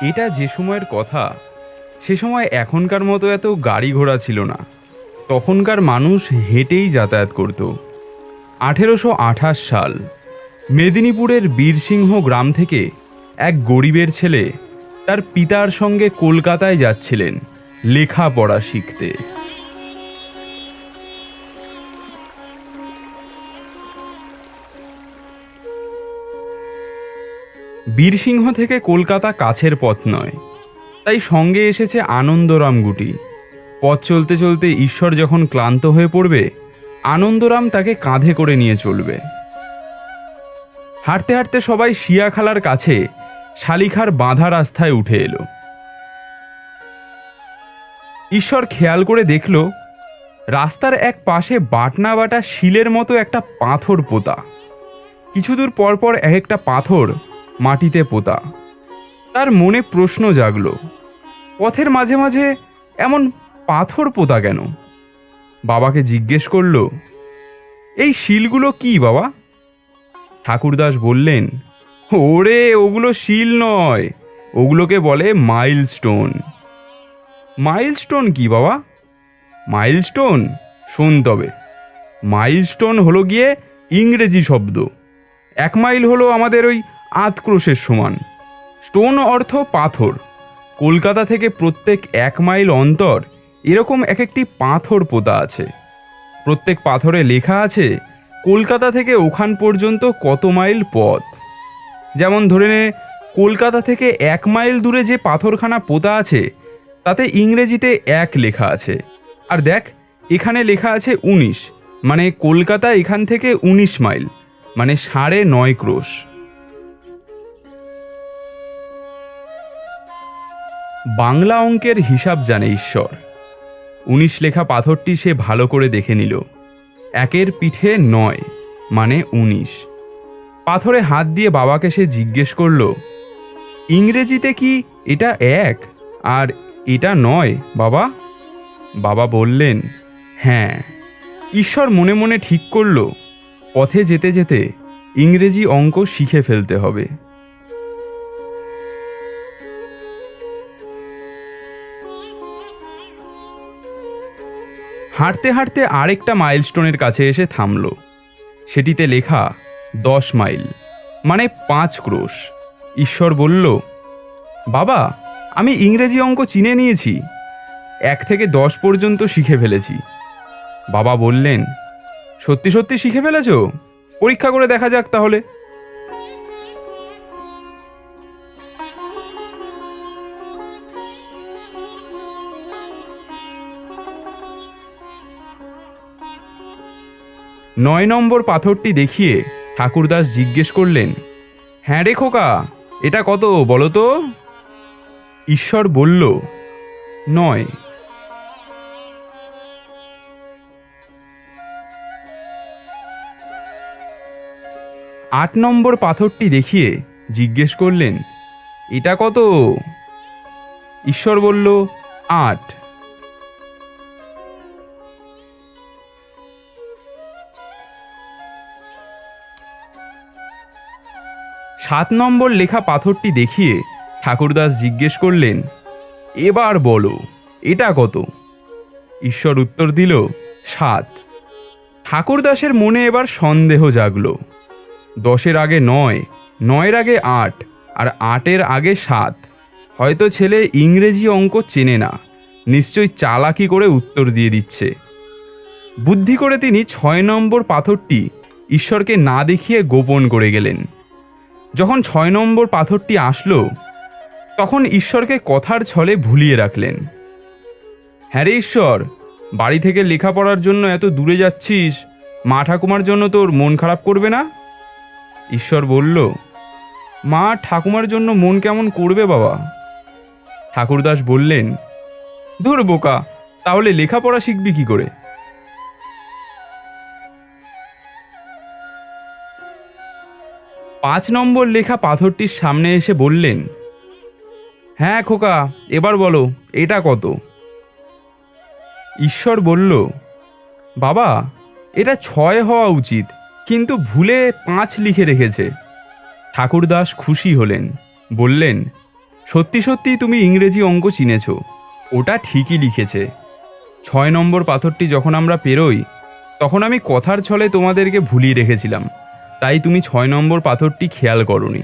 এটা যে সময়ের কথা, সে সময় এখনকার মতো এত গাড়ি ঘোড়া ছিল না। তখনকার মানুষ হেঁটেই যাতায়াত করত। 1828 সাল, মেদিনীপুরের বীরসিংহ গ্রাম থেকে এক গরিবের ছেলে তার পিতার সঙ্গে কলকাতায় যাচ্ছিলেন লেখাপড়া শিখতে। বীরসিংহ থেকে কলকাতা কাছের পথ নয়, তাই সঙ্গে এসেছে আনন্দরাম গুটি। পথ চলতে চলতে ঈশ্বর যখন ক্লান্ত হয়ে পড়বে, আনন্দরাম তাকে কাঁধে করে নিয়ে চলবে। হাঁটতে হাঁটতে সবাই শিয়াখালার কাছে শালিখার বাঁধা রাস্তায় উঠে এলো। ঈশ্বর খেয়াল করে দেখল রাস্তার এক পাশে বাটনা বাটা শিলের মতো একটা পাথর পোতা। কিছু দূর পরপর এক একটা পাথর মাটিতে পোতা। তার মনে প্রশ্ন জাগল, পথের মাঝে মাঝে এমন পাথর পোতা কেন? বাবাকে জিজ্ঞেস করল, এই শিলগুলো কি বাবা? ঠাকুরদাস বললেন, ওরে ওগুলো শিল নয়, ওগুলোকে বলে মাইলস্টোন। মাইলস্টোন কি বাবা? মাইলস্টোন শোন তবে। মাইলস্টোন হলো গিয়ে ইংরেজি শব্দ। 1 মাইল হলো আমাদের ওই 8 ক্রোশের সমান। স্টোন অর্থ পাথর। কলকাতা থেকে প্রত্যেক 1 মাইল অন্তর এরকম এক একটি পাথর পোতা আছে। প্রত্যেক পাথরে লেখা আছে কলকাতা থেকে ওখান পর্যন্ত কত মাইল পথ। যেমন ধরে নে, কলকাতা থেকে 1 মাইল দূরে যে পাথরখানা পোতা আছে তাতে ইংরেজিতে 1 লেখা আছে। আর দেখ, এখানে লেখা আছে 19, মানে কলকাতা এখান থেকে 19 মাইল, মানে 9.5 ক্রোশ। বাংলা অঙ্কের হিসাব জানে ঈশ্বর। 19 লেখা পাথরটি সে ভালো করে দেখে নিল। 1-এর পিঠে 9, মানে 19। পাথরে হাত দিয়ে বাবাকে সে জিজ্ঞেস করল, ইংরেজিতে কি এটা 1 আর এটা 9 বাবা? বাবা বললেন, হ্যাঁ। ঈশ্বর মনে মনে ঠিক করল পথে যেতে যেতে ইংরেজি অঙ্ক শিখে ফেলতে হবে। হাঁটতে হাঁটতে আরেকটা মাইলস্টোনের কাছে এসে থামল। সেটিতে লেখা 10 মাইল, মানে 5 ক্রোশ। ঈশ্বর বলল, বাবা, আমি ইংরেজি অঙ্ক চিনে নিয়েছি। 1 থেকে 10 পর্যন্ত শিখে ফেলেছি। বাবা বললেন, সত্যি সত্যি শিখে ফেলেছ? পরীক্ষা করে দেখা যাক তাহলে। নয় নম্বর পাথরটি দেখিয়ে ঠাকুরদাস জিজ্ঞেস করলেন, হ্যাঁ রে খোকা, এটা কত বলো তো? ঈশ্বর বলল, 9। 8 নম্বর পাথরটি দেখিয়ে জিজ্ঞেস করলেন, এটা কত? ঈশ্বর বলল, 8। 7 নম্বর লেখা পাথরটি দেখিয়ে ঠাকুরদাস জিজ্ঞেস করলেন, এবার বলো এটা কত? ঈশ্বর উত্তর দিল, 7। ঠাকুরদাসের মনে এবার সন্দেহ জাগল। 10-এর আগে 9, 9-এর আগে 8, আর 8-এর আগে 7। হয়তো ছেলে ইংরেজি অঙ্ক চেনে না, নিশ্চয়ই চালাকি করে উত্তর দিয়ে দিচ্ছে। বুদ্ধি করে তিনি 6 নম্বর পাথরটি ঈশ্বরকে না দেখিয়ে গোপন করে গেলেন। যখন 6 নম্বর পাথরটি আসলো, তখন ঈশ্বরকে কথার ছলে ভুলিয়ে রাখলেন। হ্যাঁ রে ঈশ্বর, বাড়ি থেকে লেখাপড়ার জন্য এত দূরে যাচ্ছিস, মা ঠাকুমার জন্য তোর মন খারাপ করবে না? ঈশ্বর বলল, মা ঠাকুমার জন্য মন কেমন করবে বাবা? ঠাকুরদাস বললেন, ধুর বোকা, তাহলে লেখাপড়া শিখবি কি করে? 5 নম্বর লেখা পাথরটির সামনে এসে বললেন, হ্যাঁ খোকা, এবার বলো এটা কত? ঈশ্বর বলল, বাবা, এটা 6 হওয়া উচিত, কিন্তু ভুলে 5 লিখে রেখেছে। ঠাকুরদাস খুশি হলেন, বললেন, সত্যি সত্যিই তুমি ইংরেজি অঙ্ক চিনেছ। ওটা ঠিকই লিখেছে। 6 নম্বর পাথরটি যখন আমরা পেরোই তখন আমি কথার ছলে তোমাদেরকে ভুলিয়ে রেখেছিলাম, তাই তুমি 6 নম্বর পাথরটি খেয়াল করনি।